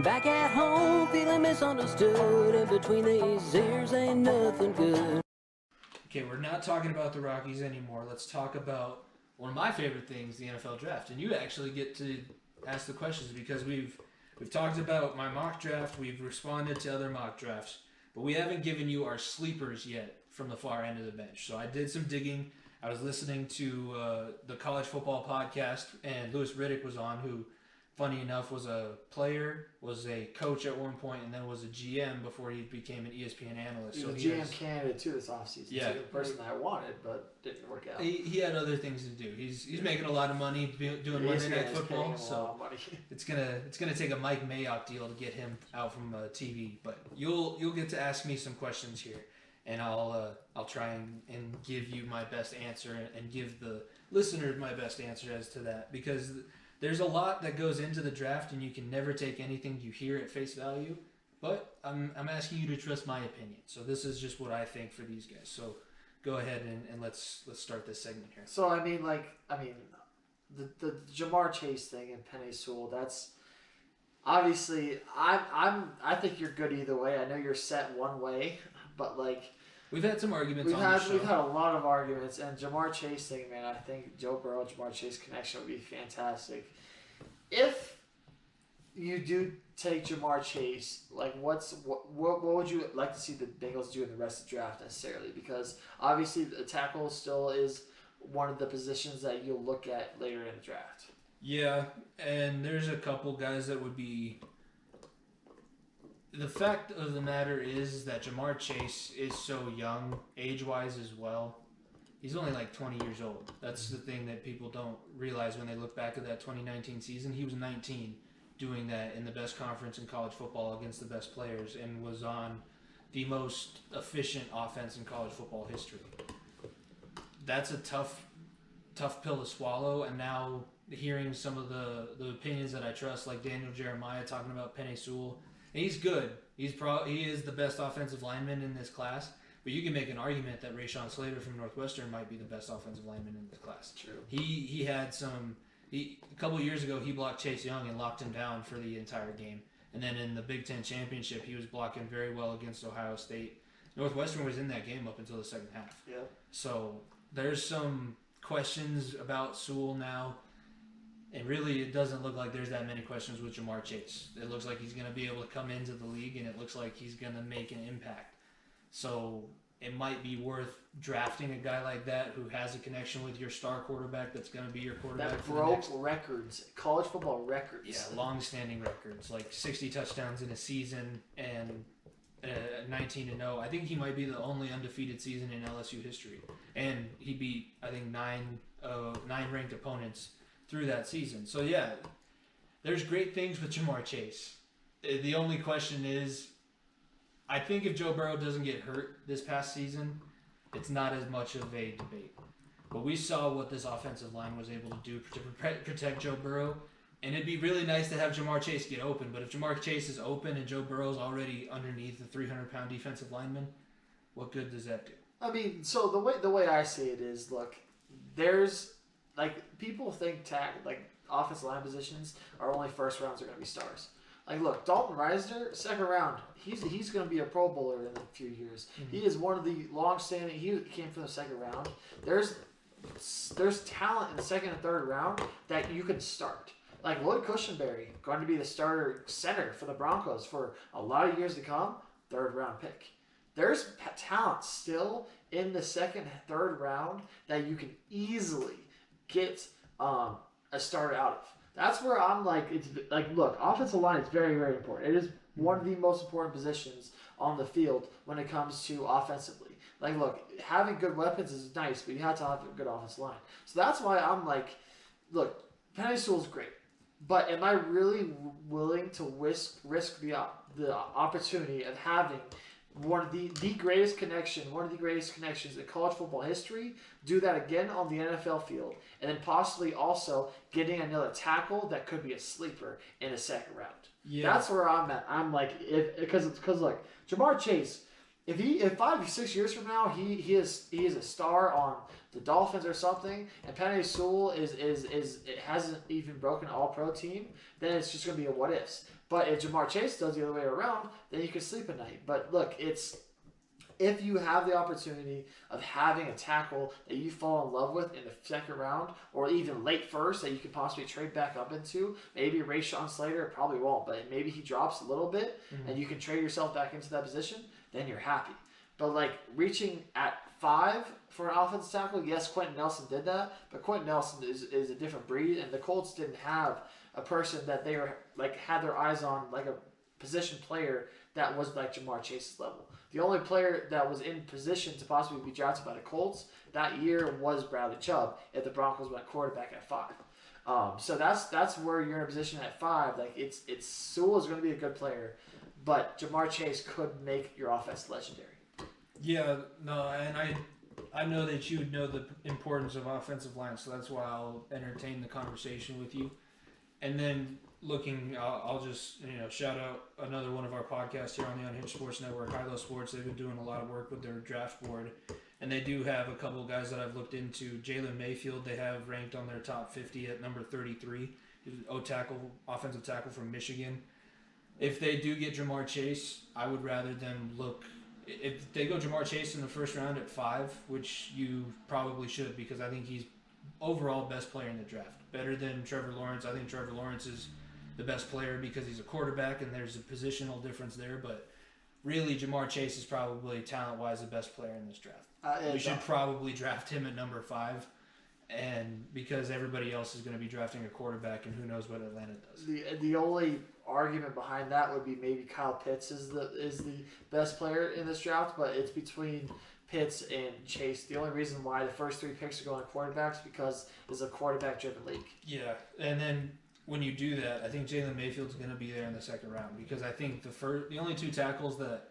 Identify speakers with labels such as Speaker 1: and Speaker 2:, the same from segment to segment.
Speaker 1: Back at home, feeling misunderstood, and between these ears ain't nothing good.
Speaker 2: Okay, we're not talking about the Rockies anymore. Let's talk about one of my favorite things, the NFL draft. And you actually get to ask the questions because we've talked about my mock draft, we've responded to other mock drafts, but we haven't given you our sleepers yet from the far end of the bench. So I did some digging. I was listening to the college football podcast, and Louis Riddick was on, who, funny enough, was a player, was a coach at one point, and then was a GM before he became an ESPN analyst.
Speaker 3: He
Speaker 2: was
Speaker 3: a GM candidate too this offseason.
Speaker 2: Yeah.
Speaker 3: The person that I wanted, but didn't work out.
Speaker 2: He had other things to do. He's making a lot of money doing Monday Night Football, so it's gonna take a Mike Mayock deal to get him out from TV. But you'll get to ask me some questions here, and I'll try and give you my best answer and give the listeners my best answer as to that, because there's a lot that goes into the draft, and you can never take anything you hear at face value. But I'm asking you to trust my opinion. So this is just what I think for these guys. So go ahead and let's start this segment here.
Speaker 3: So the Jamar Chase thing and Penei Sewell, that's obviously I think you're good either way. I know you're set one way, but like
Speaker 2: we've had some arguments on the show.
Speaker 3: We've had a lot of arguments, and Jamar Chase thing, man, I think Joe Burrow, Jamar Chase connection would be fantastic. If you do take Jamar Chase, like what would you like to see the Bengals do in the rest of the draft necessarily? Because obviously the tackle still is one of the positions that you'll look at later in the draft.
Speaker 2: Yeah, and there's a couple guys that would be. The fact of the matter is that Jamar Chase is so young, age-wise as well. He's only like 20 years old. That's the thing that people don't realize when they look back at that 2019 season. He was 19 doing that in the best conference in college football against the best players, and was on the most efficient offense in college football history. That's a tough pill to swallow, and now hearing some of the opinions that I trust, like Daniel Jeremiah talking about Penei Sewell, and he's good. He is the best offensive lineman in this class, but you can make an argument that Rashawn Slater from Northwestern might be the best offensive lineman in this class.
Speaker 3: True.
Speaker 2: He had some. A couple of years ago, he blocked Chase Young and locked him down for the entire game. And then in the Big Ten Championship, he was blocking very well against Ohio State. Northwestern was in that game up until the second half.
Speaker 3: Yeah.
Speaker 2: So there's some questions about Sewell now. And really, it doesn't look like there's that many questions with Jamar Chase. It looks like he's going to be able to come into the league, and it looks like he's going to make an impact. So it might be worth drafting a guy like that who has a connection with your star quarterback that's going to be your quarterback.
Speaker 3: That broke records, college football records.
Speaker 2: Yeah, long-standing records, like 60 touchdowns in a season and 19-0. I think he might be the only undefeated season in LSU history. And he beat, I think, nine ranked opponents through that season. So, yeah, there's great things with Jamar Chase. The only question is, I think if Joe Burrow doesn't get hurt this past season, it's not as much of a debate. But we saw what this offensive line was able to do to protect Joe Burrow. And it'd be really nice to have Jamar Chase get open. But if Jamar Chase is open and Joe Burrow's already underneath the 300-pound defensive lineman, what good does that do?
Speaker 3: I mean, so the way I see it is, look, there's like people think offensive line positions are only first rounds are going to be stars. Like, look, Dalton Reisner, second round, he's going to be a Pro Bowler in a few years. Mm-hmm. He is one of the long-standing. He came from the second round. There's talent in the second and third round that you can start. Like Lloyd Cushenberry, going to be the starter center for the Broncos for a lot of years to come. Third round pick. There's talent still in the second and third round that you can easily get a starter out of. That's where I'm like, it's like, look, offensive line is very, very important. It is one of the most important positions on the field when it comes to offensively. Like, look, having good weapons is nice, but you have to have a good offensive line. So that's why I'm like, look, Penei Sewell's great, but am I really willing to risk the opportunity of having one of the greatest connections in college football history, do that again on the NFL field, and then possibly also getting another tackle that could be a sleeper in the second round? Yeah. That's where I'm at. I'm like, because like Jamar Chase, if 5 or 6 years from now he is a star on the Dolphins or something, and Penei Sewell is it hasn't even broken an All-Pro team, then it's just gonna be a what ifs. But if Jamar Chase does the other way around, then you can sleep at night. But look, it's if you have the opportunity of having a tackle that you fall in love with in the second round or even late first that you could possibly trade back up into, maybe Rashawn Slater probably won't, but maybe he drops a little bit and you can trade yourself back into that position, then you're happy. But like reaching at 5 for an offensive tackle, yes, Quentin Nelson did that, but Quentin Nelson is a different breed, and the Colts didn't have a person that they were like had their eyes on, like a position player that was like Jamar Chase's level. The only player that was in position to possibly be drafted by the Colts that year was Bradley Chubb if the Broncos went quarterback at 5. So that's where you're in a position at 5. Like it's Sewell is going to be a good player, but Jamar Chase could make your offense legendary.
Speaker 2: Yeah, no, and I know that you would know the importance of offensive line, so that's why I'll entertain the conversation with you. And then I'll just shout out another one of our podcasts here on the Unhinged Sports Network, High Low Sports. They've been doing a lot of work with their draft board, and they do have a couple of guys that I've looked into. Jaylen Mayfield they have ranked on their top 50 at number 33. He's an offensive tackle from Michigan. If they do get Jamar Chase, I would rather them look. If they go Jamar Chase in the first round at 5, which you probably should, because I think he's overall best player in the draft, better than Trevor Lawrence. I think Trevor Lawrence is the best player because he's a quarterback and there's a positional difference there, but really Jamar Chase is probably talent-wise the best player in this draft. We should probably draft him at number 5, and because everybody else is going to be drafting a quarterback, and who knows what Atlanta does.
Speaker 3: The only argument behind that would be maybe Kyle Pitts is the best player in this draft, but it's between Pitts and Chase. The only reason why the first 3 picks are going to quarterbacks because it's a quarterback-driven league.
Speaker 2: Yeah, and then when you do that, I think Jaylen Mayfield's going to be there in the second round, because I think the only 2 tackles that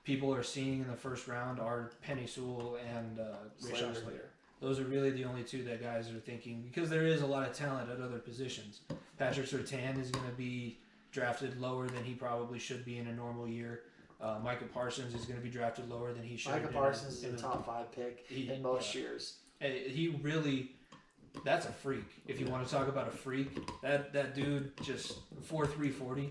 Speaker 2: people are seeing in the first round are Penei Sewell and Rashawn Slater. Those are really the only 2 that guys are thinking, because there is a lot of talent at other positions. Patrick Surtain is going to be drafted lower than he probably should be in a normal year. Micah Parsons is going to be drafted lower than he should.
Speaker 3: Micah Parsons is a top 5 pick in most years.
Speaker 2: He really, that's a freak. If you want to talk about a freak, that dude just 4.3 40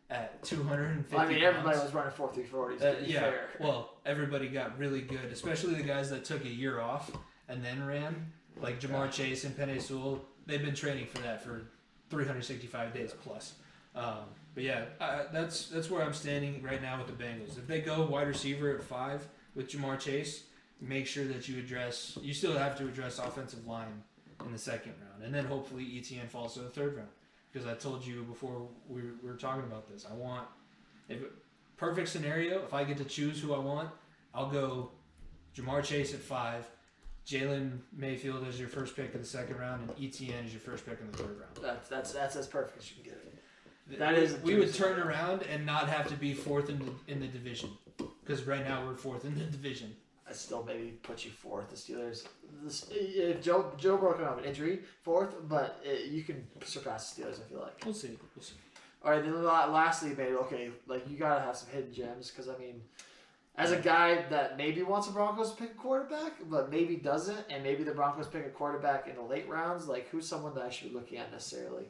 Speaker 2: at 250
Speaker 3: I mean, everybody
Speaker 2: pounds.
Speaker 3: was running 4.3 40s.
Speaker 2: Yeah,
Speaker 3: fair.
Speaker 2: well, everybody got really good, especially the guys that took a year off and then ran, like Jamar Chase and Penei Sewell. They've been training for that for 365 days plus. But yeah, that's where I'm standing right now with the Bengals. If they go wide receiver at 5 with Jamar Chase, make sure that you still have to address offensive line in the second round, and then hopefully ETN falls to the third round. Because I told you before we were talking about this, perfect scenario, if I get to choose who I want, I'll go Jamar Chase at 5, Jaylen Mayfield as your first pick in the second round, and ETN as your first pick in the third round.
Speaker 3: That's as perfect as you can get it.
Speaker 2: We would turn around and not have to be 4th in the division, because right now we're 4th in the division.
Speaker 3: I still maybe put you 4th. The Steelers. If Joe broke out of an injury, 4th, but you can surpass the Steelers. I feel like.
Speaker 2: We'll see.
Speaker 3: All right. Then lastly, maybe like you gotta have some hidden gems, because I mean, as a guy that maybe wants the Broncos to pick a quarterback, but maybe doesn't, and maybe the Broncos pick a quarterback in the late rounds, like who's someone that I should be looking at necessarily?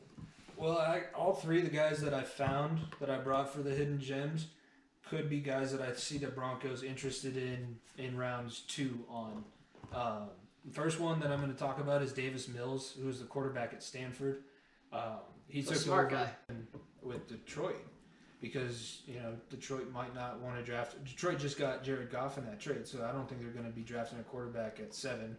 Speaker 2: Well, all 3 of the guys that I found that I brought for the hidden gems could be guys that I see the Broncos interested in rounds 2 on. The first one that I'm going to talk about is Davis Mills, who's the quarterback at Stanford. He took over with Detroit because Detroit might not want to draft. Detroit just got Jared Goff in that trade, so I don't think they're going to be drafting a quarterback at 7.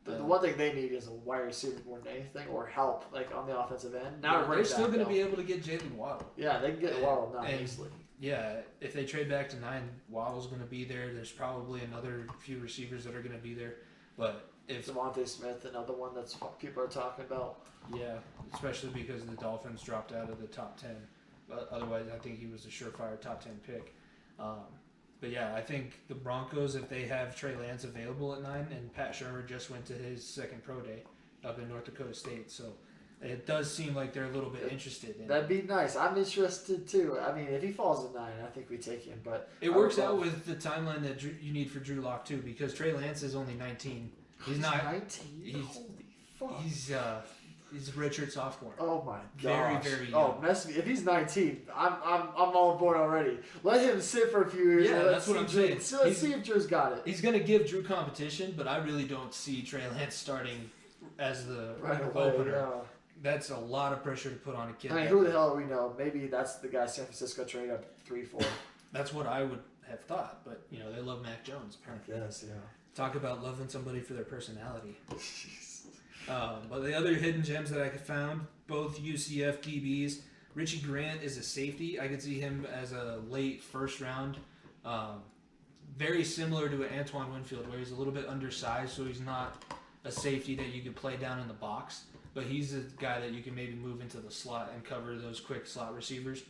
Speaker 3: The one thing they need is a wide receiver more than anything, or help like on the offensive end.
Speaker 2: Now they're still going to be able to get Jalen Waddle.
Speaker 3: Yeah, they can get Waddle now easily.
Speaker 2: Yeah, if they trade back to 9, Waddle's going to be there. There's probably another few receivers that are going to be there, but if
Speaker 3: Devontae Smith, another one that's people are talking about.
Speaker 2: Yeah, especially because the Dolphins dropped out of the top 10. But otherwise, I think he was a surefire top 10 pick. But yeah, I think the Broncos, if they have Trey Lance available at 9, and Pat Shurmur just went to his second pro day up in North Dakota State, so it does seem like they're a little bit interested in
Speaker 3: That'd be nice. I'm interested too. I mean, if he falls at 9, I think we take him. But
Speaker 2: it works out with the timeline that you need for Drew Lock too, because Trey Lance is only 19. He's not
Speaker 3: 19. Holy fuck.
Speaker 2: He's a redshirt sophomore.
Speaker 3: Oh my
Speaker 2: Very,
Speaker 3: gosh.
Speaker 2: very young.
Speaker 3: Oh, mess me. If he's 19, I'm all aboard already. Let him sit for a few years.
Speaker 2: Yeah, that's what I'm saying.
Speaker 3: Let's see if Drew's got it.
Speaker 2: He's gonna give Drew competition, but I really don't see Trey Lance starting as the opener.
Speaker 3: Yeah.
Speaker 2: That's a lot of pressure to put on a kid.
Speaker 3: I mean, who the hell do we know? Maybe that's the guy San Francisco traded up 3-4.
Speaker 2: That's what I would have thought, but they love Mac Jones apparently.
Speaker 3: Yes, yeah.
Speaker 2: Talk about loving somebody for their personality. But the other hidden gems that I found, both UCF DBs. Richie Grant is a safety. I could see him as a late first round. Very similar to an Antoine Winfield, where he's a little bit undersized, so he's not a safety that you could play down in the box. But he's a guy that you can maybe move into the slot and cover those quick slot receivers.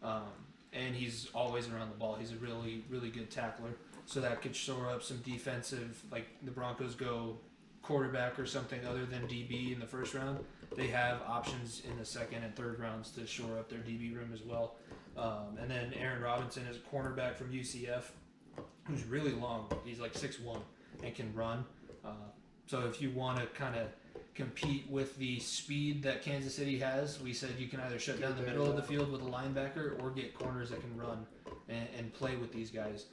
Speaker 2: And he's always around the ball. He's a really, really good tackler. So that could shore up some defensive, like the Broncos go quarterback or something other than DB in the first round. They have options in the second and third rounds to shore up their DB room as well. And then Aaron Robinson is a cornerback from UCF who's really long. He's like 6'1" and can run. So if you want to kind of compete with the speed that Kansas City has, we said you can either shut down the middle of the field with a linebacker or get corners that can run and play with these guys.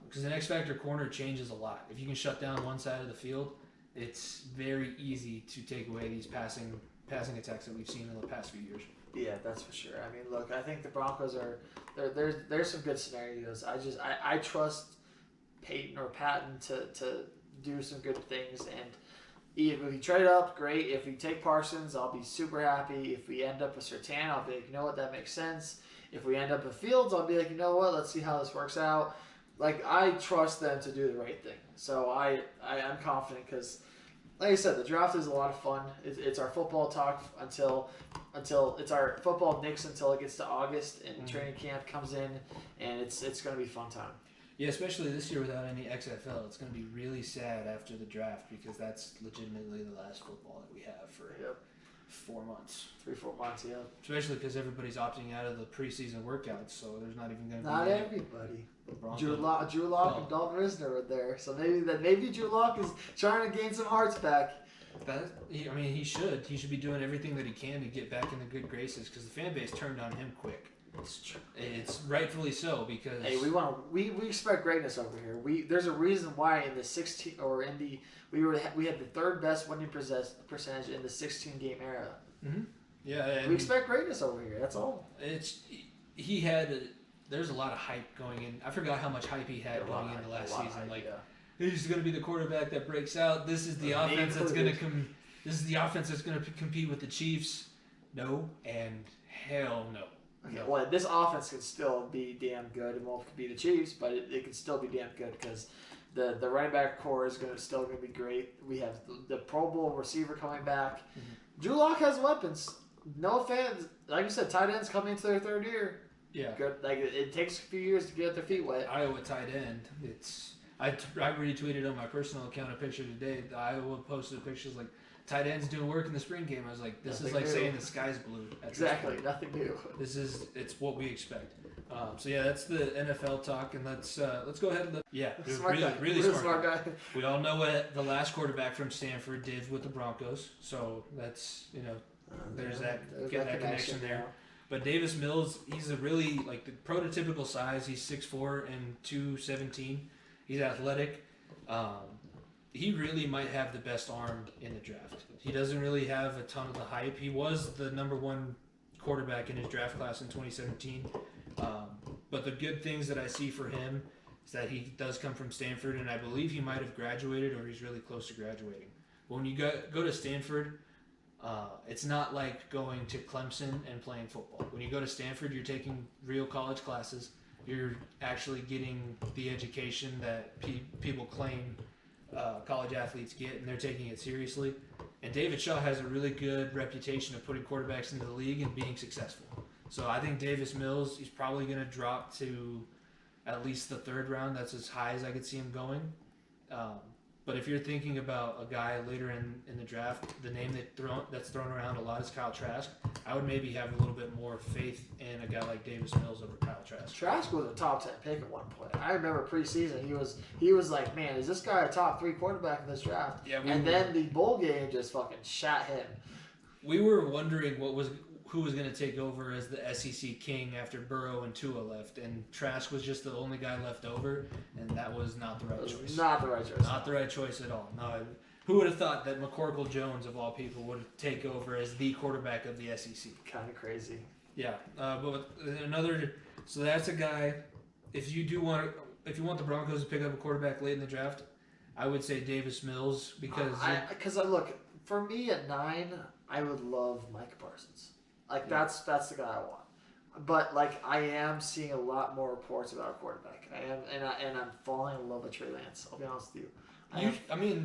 Speaker 2: Because an X Factor corner changes a lot. If you can shut down one side of the field, it's very easy to take away these passing attacks that we've seen in the past few years.
Speaker 3: Yeah, that's for sure. I mean, look, I think the Broncos are there's some good scenarios. I trust Peyton or Patton to do some good things, and if we trade up, great. If we take Parsons, I'll be super happy. If we end up with Surtain, I'll be like, you know what, that makes sense. If we end up with Fields, I'll be like, you know what, let's see how this works out. Like, I trust them to do the right thing. So I'm confident because, like I said, the draft is a lot of fun. It's our football talk until it's our football Knicks until it gets to August and training camp comes in, and it's going to be a fun time.
Speaker 2: Yeah, especially this year without any XFL. It's going to be really sad after the draft because that's legitimately the last football that we have for 4 months.
Speaker 3: 3-4 months, yeah.
Speaker 2: Especially because everybody's opting out of the preseason workouts, so there's not even going to be
Speaker 3: Not everybody. Drew Lock and Dalton Risner are there, so maybe Drew Lock is trying to gain some hearts back.
Speaker 2: He should. He should be doing everything that he can to get back in the good graces because the fan base turned on him quick. It's rightfully so because
Speaker 3: we expect greatness over here. There's a reason why in the 16 or in the we had the third best winning percentage in the 16 game era.
Speaker 2: Mm-hmm. Yeah,
Speaker 3: we expect greatness over here. That's all.
Speaker 2: There's a lot of hype going in. I forgot how much hype he had going into last season. He's going to be the quarterback that breaks out. This is the offense that's going to This is the offense that's going to compete with the Chiefs. No, and hell no.
Speaker 3: Okay, well, this offense can still be damn good. It won't be the Chiefs, but it can still be damn good because the running back core is still going to be great. We have the Pro Bowl receiver coming back. Mm-hmm. Drew Lock has weapons. No fans. Like you said, tight ends coming into their third year.
Speaker 2: Yeah.
Speaker 3: Good. Like it takes a few years to get their feet wet.
Speaker 2: Iowa tight end. I retweeted on my personal account a picture today. Iowa posted pictures like tight ends doing work in the spring game. I was like, this is like saying the sky's blue.
Speaker 3: Exactly, nothing new.
Speaker 2: It's what we expect. So yeah, that's the NFL talk, and let's go ahead and really smart guy. We all know what the last quarterback from Stanford did with the Broncos, so that's there's that connection there. But Davis Mills, he's a really the prototypical size. He's 6'4" and 217. He's athletic. He really might have the best arm in the draft. He doesn't really have a ton of the hype. He was the number one quarterback in his draft class in 2017. But the good things that I see for him is that he does come from Stanford, and I believe he might have graduated or he's really close to graduating. But when you go to Stanford, it's not like going to Clemson and playing football. When you go to Stanford, you're taking real college classes. You're actually getting the education that people claim college athletes get, and they're taking it seriously. And David Shaw has a really good reputation of putting quarterbacks into the league and being successful. So I think Davis Mills, he's probably going to drop to at least the third round. That's as high as I could see him going. But But if you're thinking about a guy later in the draft, the name that's thrown around a lot is Kyle Trask. I would maybe have a little bit more faith in a guy like Davis Mills over Kyle Trask.
Speaker 3: Trask was a top 10 pick at one point. I remember preseason he was like, man, is this guy a top 3 quarterback in this draft?
Speaker 2: Yeah,
Speaker 3: then the bowl game just fucking shot him.
Speaker 2: We were wondering who was going to take over as the SEC king after Burrow and Tua left, and Trask was just the only guy left over, and that was not the right choice.
Speaker 3: Not the right choice.
Speaker 2: Not the right choice at all. No, who would have thought that McCorkle Jones, of all people, would take over as the quarterback of the SEC?
Speaker 3: Kind of crazy.
Speaker 2: Yeah, but another. So that's a guy. If you want the Broncos to pick up a quarterback late in the draft, I would say Davis Mills because.
Speaker 3: Look, for me at 9, I would love Mike Parsons. Like that's the guy I want. But like I am seeing a lot more reports about a quarterback. I am, and I'm falling in love with Trey Lance. I'll be honest with you.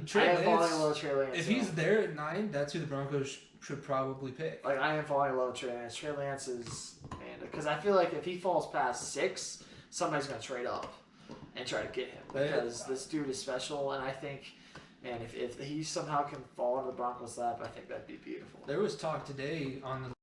Speaker 2: Trey Lance.
Speaker 3: Falling in love with Trey Lance.
Speaker 2: If he's there at 9, that's who the Broncos should probably pick.
Speaker 3: Like I am falling in love with Trey Lance. Trey Lance is because I feel like if he falls past 6, somebody's gonna trade up and try to get him because this dude is special, and I think. And if he somehow can fall into the Broncos' lap, I think that'd be beautiful.
Speaker 2: There was talk today on